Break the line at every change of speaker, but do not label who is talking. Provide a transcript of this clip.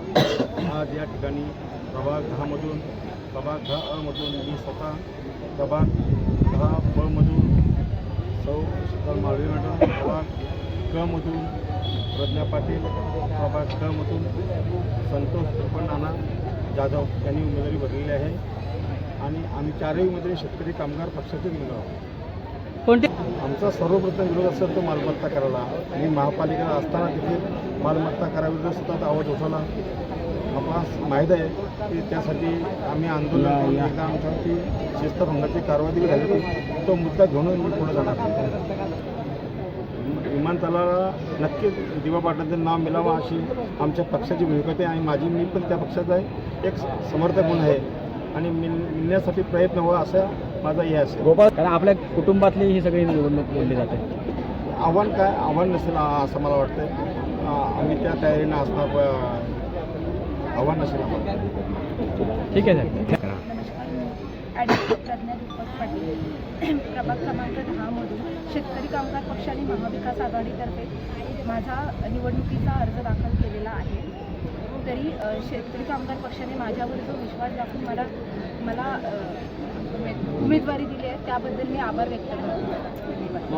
आज या ठिकाणी प्रभाग 10मधून प्रभाग 10अ मधून मी स्वतः प्रभाग 10ब मधून सौ शीतल माळवे मॅडम, प्रभाग क मधून प्रज्ञा पाटील, प्रभाग क मधून संतोष नाना जाधव यांनी उमेदवारी भरलेली आहे आणि आम्ही चारही उमेदवारी शेतकरी कामगार पक्षाचे उमेदवार आहोत.
कोणते?
आमचा सर्वप्रथम विरोध असेल तो मालमत्ता करायला. मी महापालिकेत असताना तिथे मालमत्ता कराविरुद्ध सतत आवाज उठवला. आपणास माहीत आहे की त्यासाठी आम्ही आंदोलन करून एकदा आमच्यावरती शिस्तभंगाची कारवाई झाली. तो मुद्दा घेऊन मी पुढे जाणार. विमानतळाला नक्कीच दिवा पाटलांचं नाव मिळावं अशी आमच्या पक्षाची भूमिका आहे आणि मी पण त्या पक्षाचा एक समर्थक म्हणून आहे आणि मिळण्यासाठी प्रयत्न व्हावा असा माझा हे असेल.
गोपाळ, कारण आपल्या कुटुंबातली ही सगळी निवडणूक बोलली जाते.
आव्हान नसेल असं मला वाटतं. आम्ही त्या तयारीनं असणार. आव्हान नसेल आम्हाला.
ठीक आहे सर.
ॲडव्होकेट प्रज्ञा दीपक पाटील, प्रभाग क्रमांक 10मधून शेतकरी कामगार पक्ष आणि महाविकास आघाडीतर्फे माझा निवडणुकीचा अर्ज दाखल केलेला आहे. तरी शेतकरी कामगार पक्षाने माझ्यावर जो विश्वास दाखवून मला उमेदवारी दिली आहे त्याबद्दल मी आभार व्यक्त करतो.